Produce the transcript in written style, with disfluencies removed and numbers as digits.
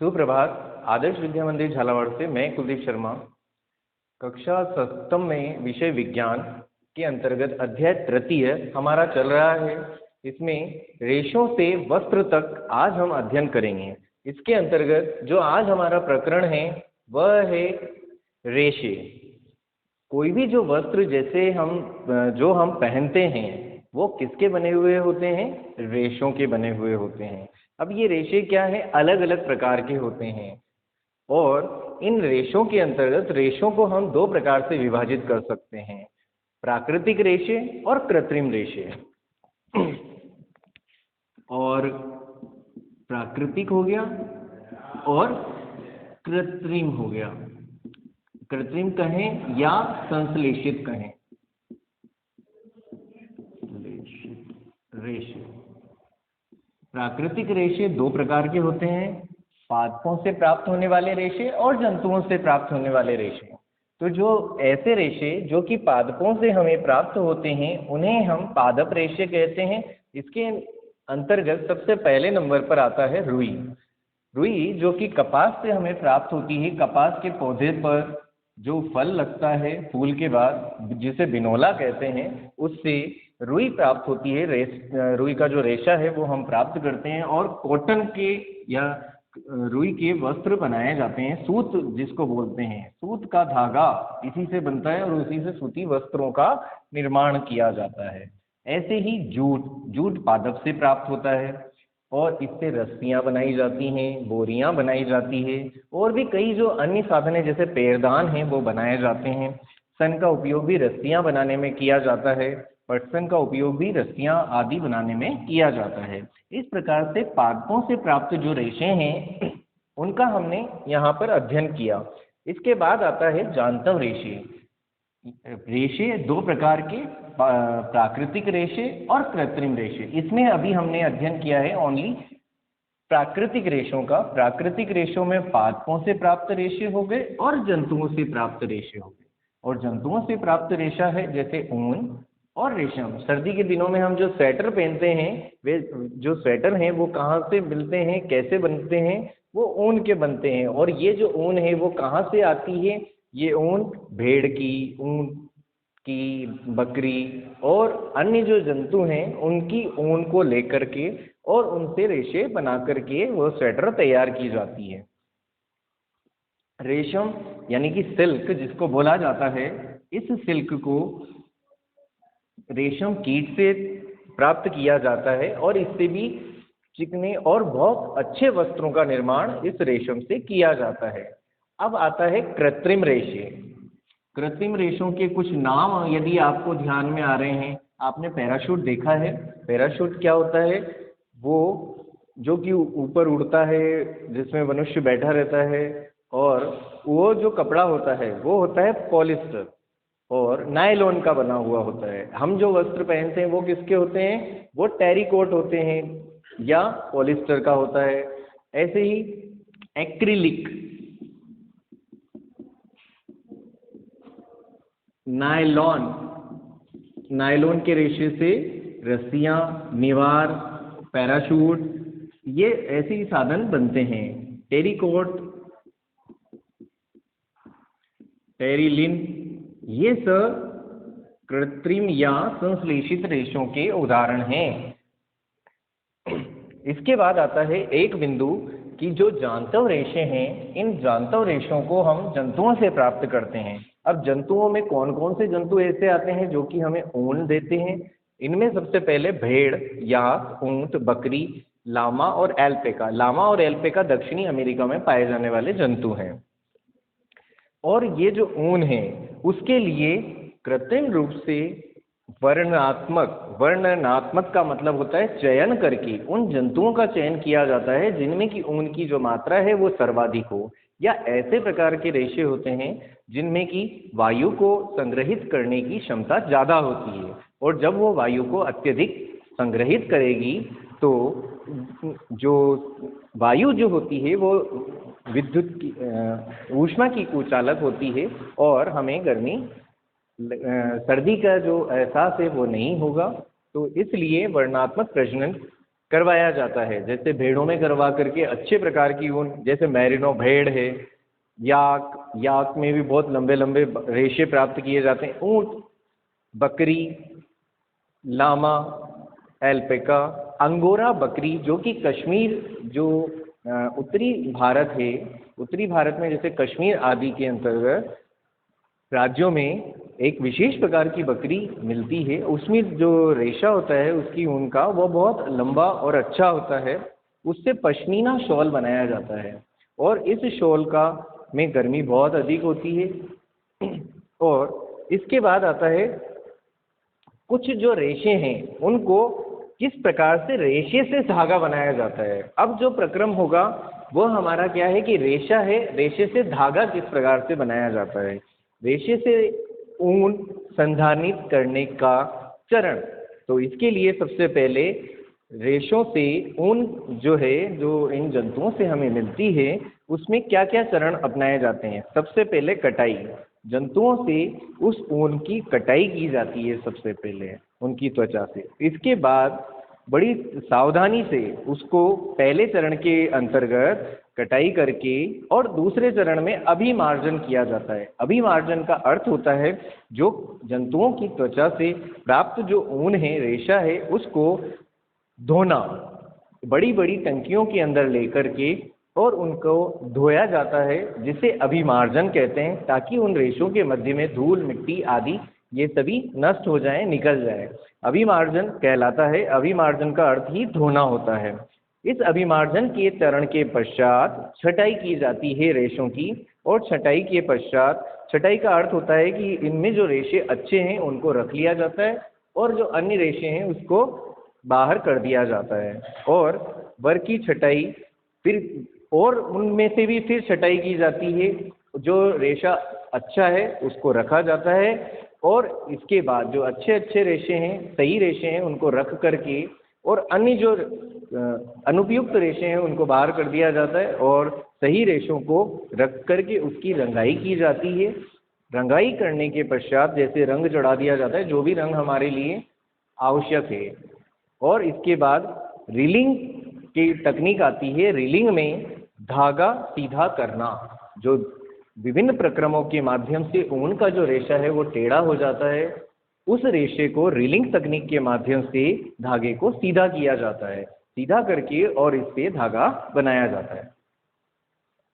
सुप्रभात। आदर्श विद्या मंदिर झालावाड़ से मैं कुलदीप शर्मा कक्षा सप्तम में विषय विज्ञान के अंतर्गत अध्याय तृतीय हमारा चल रहा है। इसमें रेशों से वस्त्र तक आज हम अध्ययन करेंगे। इसके अंतर्गत जो आज हमारा प्रकरण है वह है रेशे। कोई भी जो वस्त्र जैसे हम पहनते हैं वो किसके बने हुए होते हैं? रेशों के बने हुए होते हैं। अब ये रेशे क्या है? अलग अलग प्रकार के होते हैं और इन रेशों के अंतर्गत रेशों को हम दो प्रकार से विभाजित कर सकते हैं, प्राकृतिक रेशे और कृत्रिम रेशे। और प्राकृतिक हो गया और कृत्रिम हो गया। कृत्रिम कहें या संश्लेषित कहें। रेशे, प्राकृतिक रेशे दो प्रकार के होते हैं, पादपों से प्राप्त होने वाले रेशे और जंतुओं से प्राप्त होने वाले रेशे। तो जो ऐसे रेशे जो कि पादपों से हमें प्राप्त होते हैं उन्हें हम पादप रेशे कहते हैं। इसके अंतर्गत सबसे पहले नंबर पर आता है रुई। रुई जो कि कपास से हमें प्राप्त होती है। कपास के पौधे पर जो फल लगता है फूल के बाद, जिसे बिनोला कहते हैं, उससे रुई प्राप्त होती है। रुई का जो रेशा है वो हम प्राप्त करते हैं और कॉटन के या रुई के वस्त्र बनाए जाते हैं। सूत जिसको बोलते हैं, सूत का धागा इसी से बनता है और उसी से सूती वस्त्रों का निर्माण किया जाता है। ऐसे ही जूट पादप से प्राप्त होता है और इससे रस्सियां बनाई जाती हैं, बोरियां बनाई जाती है और भी कई जो अन्य साधन है जैसे पैरदान हैं वो बनाए जाते हैं। सन का उपयोग भी रस्सियां बनाने में किया जाता है। पटसन का उपयोग भी रस्सियां आदि बनाने में किया जाता है। इस प्रकार से पादपों से प्राप्त जो रेशे हैं उनका हमने यहाँ पर अध्ययन किया। इसके बाद आता है जांतव रेशे। रेशे दो प्रकार के, प्राकृतिक रेशे और कृत्रिम रेशे। इसमें अभी हमने अध्ययन किया है ओनली प्राकृतिक रेशों का। प्राकृतिक रेशों में पादपों से प्राप्त रेशे हो गए और जंतुओं से प्राप्त रेशे हो गए। और जंतुओं से प्राप्त रेशा है जैसे ऊन और रेशम। सर्दी के दिनों में हम जो स्वेटर पहनते हैं, वे जो स्वेटर हैं वो कहाँ से मिलते हैं, कैसे बनते हैं? वो ऊन के बनते हैं। और ये जो ऊन है वो कहाँ से आती है? ये ऊन भेड़ की, ऊन की, बकरी और अन्य जो जंतु हैं उनकी ऊन को लेकर के और उनसे रेशे बना करके वो स्वेटर तैयार की जाती है। रेशम यानी कि सिल्क जिसको बोला जाता है, इस सिल्क को रेशम कीट से प्राप्त किया जाता है और इससे भी चिकने और बहुत अच्छे वस्त्रों का निर्माण इस रेशम से किया जाता है। अब आता है कृत्रिम रेशे। कृत्रिम रेशों के कुछ नाम यदि आपको ध्यान में आ रहे हैं, आपने पैराशूट देखा है। पैराशूट क्या होता है? वो जो कि ऊपर उड़ता है, जिसमें मनुष्य बैठा रहता है, और वो जो कपड़ा होता है वो होता है पॉलिस्टर और नायलॉन का बना हुआ होता है। हम जो वस्त्र पहनते हैं वो किसके होते हैं? वो टेरिकोट होते हैं या पॉलिस्टर का होता है। ऐसे ही एक्रिलिक, नायलॉन, नायलॉन के रेशे से रस्सियां, निवार, पैराशूट, ये ऐसे ही साधन बनते हैं। टेरिकोट, टेरिलिन, ये सब कृत्रिम या संश्लेषित रेशों के उदाहरण हैं। इसके बाद आता है एक बिंदु कि जो जांतव रेशे हैं, इन जांतव रेशों को हम जंतुओं से प्राप्त करते हैं। अब जंतुओं में कौन कौन से जंतु ऐसे आते हैं जो कि हमें ऊन देते हैं? इनमें सबसे पहले भेड़, याक, ऊंट, बकरी, लामा और एल्पेका। लामा और एल्पेका दक्षिणी अमेरिका में पाए जाने वाले जंतु हैं। और ये जो ऊन है उसके लिए कृत्रिम रूप से वर्णनात्मक का मतलब होता है चयन करके उन जंतुओं का चयन किया जाता है जिनमें की ऊन की जो मात्रा है वो सर्वाधिक हो। या ऐसे प्रकार के रेशे होते हैं जिनमें की वायु को संग्रहित करने की क्षमता ज़्यादा होती है, और जब वो वायु को अत्यधिक संग्रहित करेगी तो जो वायु जो होती है वो विद्युत की ऊष्मा की कुचालक होती है और हमें गर्मी सर्दी का जो एहसास है वो नहीं होगा। तो इसलिए वर्णनात्मक प्रजनन करवाया जाता है। जैसे भेड़ों में करवा करके अच्छे प्रकार की ऊन, जैसे मैरिनो भेड़ है, याक, याक में भी बहुत लंबे लंबे रेशे प्राप्त किए जाते हैं। ऊंट, बकरी, लामा, एल्पेका, अंगोरा बकरी, जो कि कश्मीर, जो उत्तरी भारत है, उत्तरी भारत में जैसे कश्मीर आदि के अंतर्गत राज्यों में एक विशेष प्रकार की बकरी मिलती है। उसमें जो रेशा होता है उसकी ऊन का, वो बहुत लंबा और अच्छा होता है। उससे पश्मीना शॉल बनाया जाता है और इस शॉल का में गर्मी बहुत अधिक होती है। और इसके बाद आता है कुछ जो रेशे हैं उनको किस प्रकार से रेशे से धागा बनाया जाता है। अब जो प्रक्रम होगा वो हमारा क्या है कि रेशा है, रेशे से धागा किस प्रकार से बनाया जाता है, रेशे से ऊन संधानित करने का चरण। तो इसके लिए सबसे पहले रेशों से ऊन जो है, जो इन जंतुओं से हमें मिलती है, उसमें क्या क्या चरण अपनाए जाते हैं। सबसे पहले कटाई, जंतुओं से उस ऊन की कटाई की जाती है सबसे पहले उनकी त्वचा से। इसके बाद बड़ी सावधानी से उसको पहले चरण के अंतर्गत कटाई करके और दूसरे चरण में अभिमार्जन किया जाता है। अभिमार्जन का अर्थ होता है जो जंतुओं की त्वचा से प्राप्त जो ऊन है, रेशा है, उसको धोना, बड़ी बड़ी टंकियों के अंदर लेकर के और उनको धोया जाता है, जिसे अभिमार्जन कहते हैं, ताकि उन रेशों के मध्य में धूल, मिट्टी आदि ये सभी नष्ट हो जाएं, निकल जाए। अभिमार्जन कहलाता है। अभिमार्जन का अर्थ ही धोना होता है। इस अभिमार्जन के चरण के पश्चात छटाई की जाती है रेशों की। और छटाई के पश्चात, छटाई का अर्थ होता है कि इनमें जो रेशे अच्छे हैं उनको रख लिया जाता है और जो अन्य रेशे हैं उसको बाहर कर दिया जाता है। और वर की छटाई फिर, और उनमें से भी फिर छटाई की जाती है। जो रेशा अच्छा है उसको रखा जाता है और इसके बाद जो अच्छे अच्छे रेशे हैं, सही रेशे हैं, उनको रख करके और अन्य जो अनुपयुक्त रेशे हैं उनको बाहर कर दिया जाता है और सही रेशों को रख करके उसकी रंगाई की जाती है। रंगाई करने के पश्चात जैसे रंग चढ़ा दिया जाता है, जो भी रंग हमारे लिए आवश्यक है। और इसके बाद रीलिंग की तकनीक आती है। रीलिंग में धागा सीधा करना, जो विभिन्न प्रक्रमों के माध्यम से ऊन का जो रेशा है वो टेढ़ा हो जाता है, उस रेशे को रीलिंग तकनीक के माध्यम से धागे को सीधा किया जाता है, सीधा करके और इससे धागा बनाया जाता है।